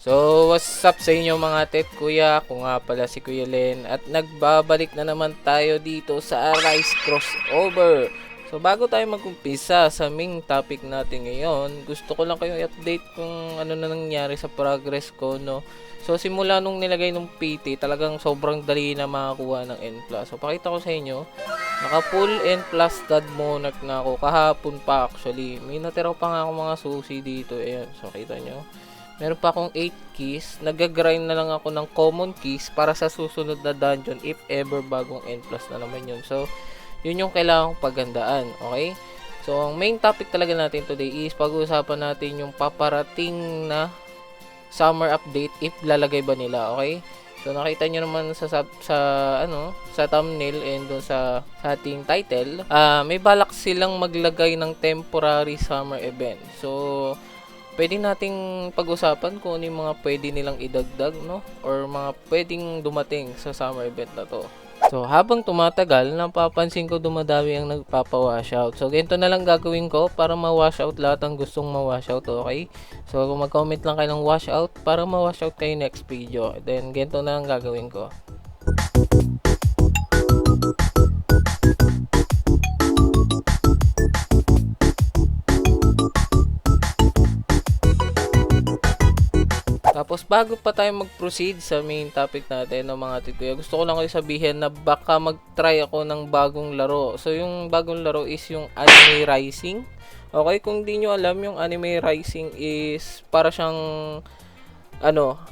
So, what's up sa inyo mga tet kuya? Ako nga pala si Kuya Len at nagbabalik na naman tayo dito sa Arise Crossover. So, bago tayo mag-umpisa sa main topic natin ngayon, gusto ko lang kayong i-update kung ano na nangyari sa progress ko, no? So, simula nung nilagay ng PT, talagang sobrang dali na makakuha ng N+. So, pakita ko sa inyo, naka-full N+ God Monarch na ako. Kahapon pa actually. May natira pa nga ako mga susi dito. Ayan, so kita nyo. Meron pa akong 8 keys. Nag-grind na lang ako ng common keys para sa susunod na dungeon if ever bagong N+ na naman yun. So, yun yung kailangan kong pagandaan. Okay? So, ang main topic talaga natin today is pag-uusapan natin yung paparating na summer update if lalagay ba nila. Okay? So, nakita nyo naman sa thumbnail and doon sa ating title, may balak silang maglagay ng temporary summer event. So, pwede nating pag-usapan kung ano yung mga pwede nilang idagdag, no? Or mga pwedeng dumating sa summer event na to. So, habang tumatagal, napapansin ko dumadami ang nagpapa-washout. So, ganito na lang gagawin ko para ma-washout lahat ang gustong ma-washout, okay? So, kung mag-comment lang kayo ng washout para ma-washout kayo next video. Then, ganito na lang gagawin ko. Tapos bago pa tayo mag-proceed sa main topic natin ng mga tikuya, gusto ko lang kayo sabihin na baka mag-try ako ng bagong laro. So yung bagong laro is yung Anime Rising. Okay, kung di nyo alam, yung Anime Rising is para siyang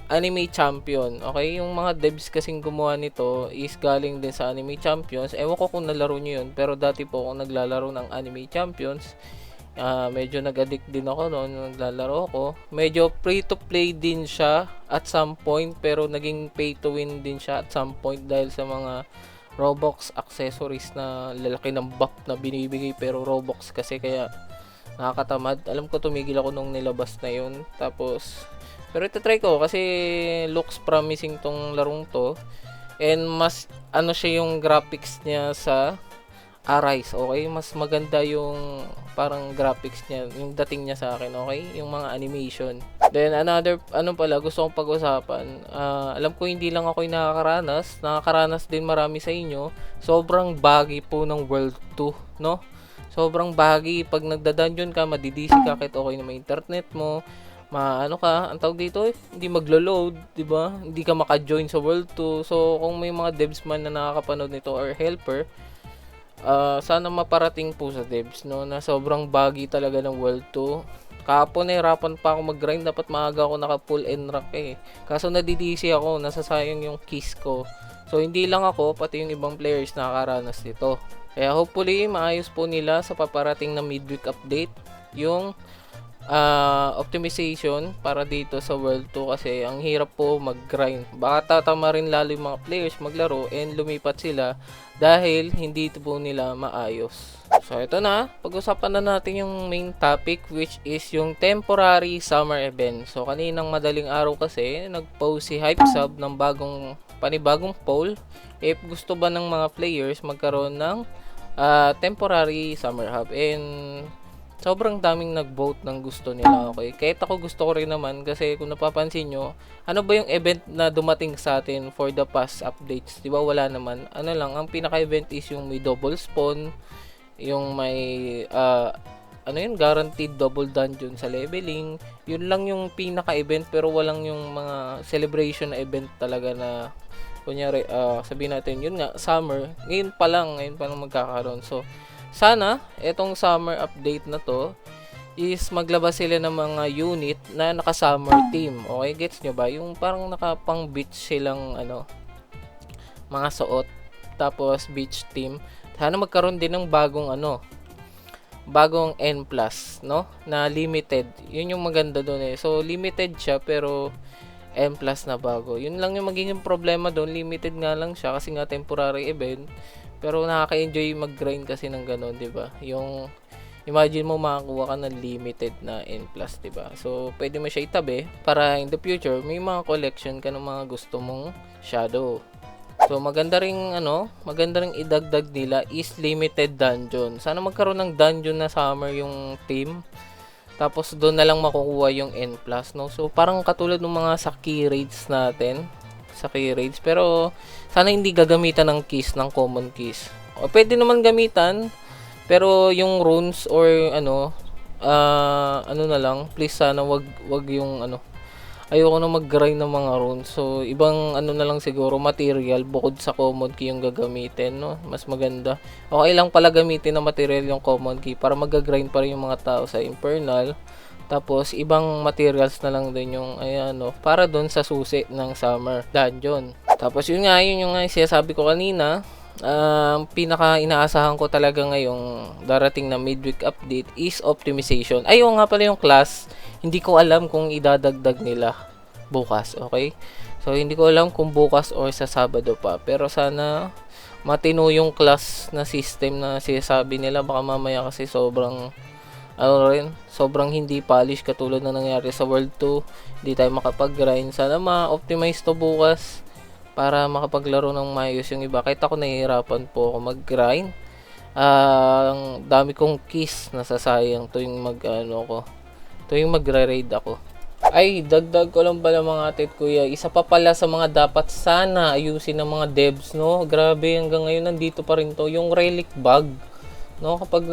Anime Champion. Okay, yung mga devs kasing gumawa nito is galing din sa Anime Champions. Ewan ko kung nalaro nyo yun, pero dati po ako naglalaro ng Anime Champions. Medyo nag-addict din ako noon nung naglalaro ko. Medyo free to play din siya at some point, pero naging pay to win din siya at some point dahil sa mga Robux accessories na lalaki ng buff na binibigay, pero Robux kasi kaya nakakatamad. Alam ko tumigil ako nung nilabas na yun. Tapos pero ito-try ko kasi looks promising tong larong to. And mas siya yung graphics niya sa Arise, okay? Mas maganda yung parang graphics niya, yung dating niya sa akin, okay? Yung mga animation. Then another, gusto kong pag-usapan. Alam ko hindi lang ako yung nakakaranas din marami sa inyo. Sobrang baggy po ng World 2, no? Sobrang baggy. Pag nagda-dungeon ka, madidisi ka kahit okay na may internet mo. Ang tawag dito, hindi maglo-load, di ba? Hindi ka maka-join sa World 2. So, kung may mga devs man na nakakapanood nito or helper, sana maparating po sa devs, no, na sobrang baggy talaga ng World 2. Kahapon nahirapan pa ako mag-grind, dapat maaga ako naka full N-rank kaso nadidisi ako, nasasayang yung keys ko. So hindi lang ako, pati yung ibang players nakakaranas nito. Kaya hopefully maayos po nila sa paparating na midweek update yung optimization para dito sa World 2 kasi ang hirap po mag-grind. Baka tatama rin lalo yung mga players maglaro and lumipat sila dahil hindi ito po nila maayos. So ito na, pag-usapan na natin yung main topic, which is yung temporary summer event. So kaninang madaling araw kasi nag-post si Hypesub ng panibagong poll if gusto ba ng mga players magkaroon ng temporary summer hub, and sobrang daming nag-vote ng gusto nila, okay? Kahit ako gusto ko rin naman kasi kung napapansin nyo, ano ba yung event na dumating sa atin for the past updates? Di ba wala naman? Ano lang, ang pinaka-event is yung may double spawn, yung may guaranteed double dungeon sa leveling. Yun lang yung pinaka-event, pero walang yung mga celebration na event talaga na kunyari, sabihin natin, yun nga, summer. Ngayon pa lang magkakaroon. So, sana, etong summer update na to is maglabas sila ng mga unit na naka-summer team. Okay, gets nyo ba? Yung parang nakapang beach silang mga suot. Tapos beach team. Sana magkaroon din ng bagong N+, no? Na limited. Yun yung maganda doon So, limited siya pero M+ na bago. Yun lang yung magiging problema doon. Limited nga lang siya kasi nga temporary event. Pero nakaka-enjoy mag-grind kasi ng gano'n, 'di ba? Yung imagine mo makakuha ka ng limited na N+, 'di ba? So, pwede mo siya itabi para in the future may mga collection ka ng mga gusto mong shadow. So, maganda ring idagdag nila is limited dungeon. Sana magkaroon ng dungeon na summer yung team. Tapos doon na lang makukuha yung N+, no? So parang katulad ng mga sa key raids natin, sa key raids, pero sana hindi gagamitan ng keys, ng common keys. O pwede naman gamitan, pero yung runes or ano na lang, please sana wag yung ayoko na mag-grind ng mga runes. So, ibang na lang siguro, material bukod sa common key yung gagamitin, no? Mas maganda. Okay lang pala gamitin na material yung common key para mag-grind pa rin yung mga tao sa Infernal. Tapos, ibang materials na lang din yung, para dun sa susi ng Summer Dungeon. Tapos, yun yung sinasabi ko kanina. Pinaka inaasahan ko talaga ngayong darating na midweek update is optimization. Ayun nga pala yung class, hindi ko alam kung idadagdag nila bukas, okay? So hindi ko alam kung bukas or sa Sabado pa, pero sana matino yung class na system na sinasabi nila. Baka mamaya kasi sobrang sobrang hindi polish katulad na nangyari sa World 2, hindi tayo makapag-grind. Sana ma-optimize to bukas para makapaglaro ng maayos yung iba. Kahit ako nahihirapan po ako mag-grind. Ang dami kong keys nasasayang tuwing tuwing magre-raid ako. Ay, dagdag ko lang pala mga atit kuya. Isa pa pala sa mga dapat sana ayusin ng mga devs, no? Grabe, hanggang ngayon nandito pa rin to. Yung relic bug, no? Kapag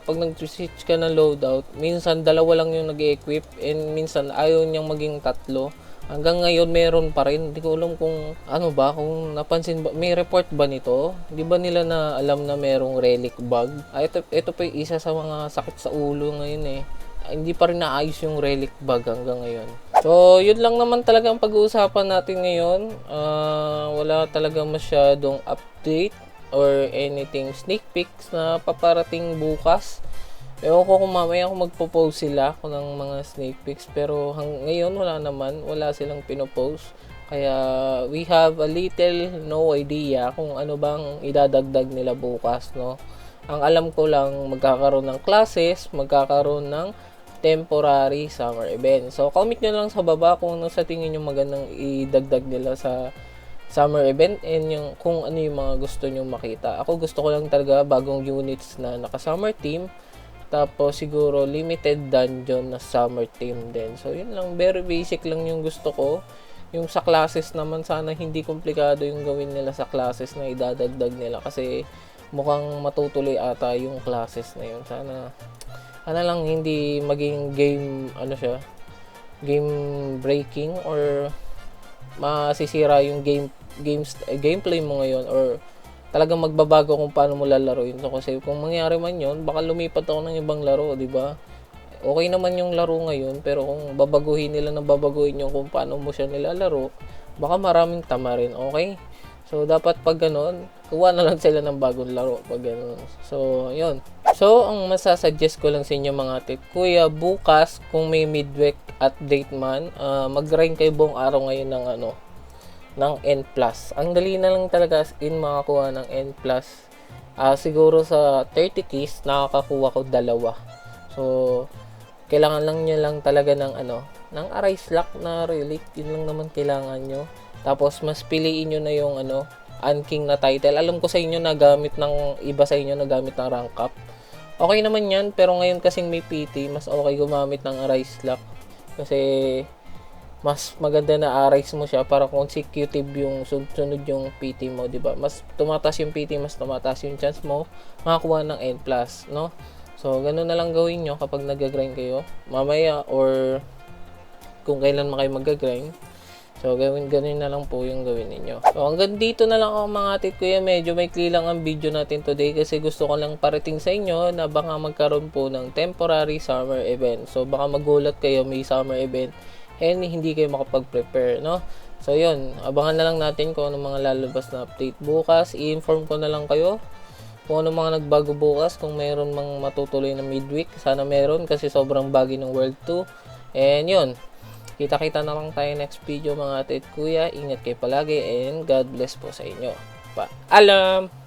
pag nag-switch ka ng loadout, minsan dalawa lang yung nag-equip and minsan ayaw niyang maging tatlo. Hanggang ngayon meron pa rin. Hindi ko alam kung kung napansin ba, may report ba nito? Di ba nila na alam na merong relic bug? Ito pa yung isa sa mga sakit sa ulo ngayon eh. Hindi pa rin naayos yung relic bug hanggang ngayon. So, yun lang naman talaga ang pag-uusapan natin ngayon. Wala talaga masyadong update or anything sneak peeks na paparating bukas. Ewan ko kung mamaya kung magpo-post sila ng mga sneak peeks, pero ngayon wala silang pinopost. Kaya we have a little no idea kung ano bang idadagdag nila bukas, no? Ang alam ko lang, magkakaroon ng classes, magkakaroon ng temporary summer event. So, comment nyo lang sa baba kung ano sa tingin nyo magandang idagdag nila sa summer event and kung ano yung mga gusto nyo makita. Ako gusto ko lang talaga bagong units na naka-summer team. Tapos, siguro limited dungeon na summer team din. So, yun lang. Very basic lang yung gusto ko. Yung sa classes naman, sana hindi komplikado yung gawin nila sa classes na idadagdag nila. Kasi mukhang matutuloy ata yung classes na yun. Sana lang hindi maging game breaking or masisira yung gameplay mo ngayon or talagang magbabago kung paano mo lalaroin ito. Kasi kung mangyari man yun, baka lumipat ako ng ibang laro, di ba? Okay naman yung laro ngayon, pero kung babaguhin nila yung kung paano mo siya nilalaro, baka maraming tama rin, okay? So, dapat pag ganun, kuha na lang sila ng bagong laro pag ganun. So, yun. So, ang masasuggest ko lang sa inyo mga tit, kuya, bukas, kung may midweek update man, mag-grind kayo buong araw ngayon ng N+. Ang dali na lang talaga in makakuha ng N+. Siguro sa 30 keys, nakakakuha ko 2. So, kailangan lang nyo lang talaga ng Arise Lock na relic. Yun lang naman kailangan nyo. Tapos, mas piliin nyo na yung Unking na title. Alam ko sa inyo na gamit ng iba sa inyo na gamit ng rank up. Okay naman yan, pero ngayon kasing may PT, mas okay gumamit ng Arise Lock. Kasi, mas maganda na arise mo siya para consecutive yung sunod yung PT mo, di ba? Mas tumataas yung PT, mas tumataas yung chance mo makakuha ng N+, no? So, ganun na lang gawin nyo kapag nag-grind kayo. Mamaya or kung kailan kayo mag-grind. So, ganun na lang po yung gawin ninyo. So, hanggang dito na lang ako mga atit kuya. Medyo maikli lang ang video natin today kasi gusto ko lang parating sa inyo na baka magkaroon po ng temporary summer event. So, baka magulat kayo may summer event and hindi kayo makapag-prepare, no? So, yun. Abangan na lang natin kung ano mga lalabas na update bukas. I-inform ko na lang kayo kung ano mga nagbago bukas. Kung mayroon mang matutuloy na midweek, sana meron kasi sobrang bagay ng World 2. And yun. Kita-kita na lang tayo next video mga atit kuya. Ingat kayo palagi and God bless po sa inyo. Paalam!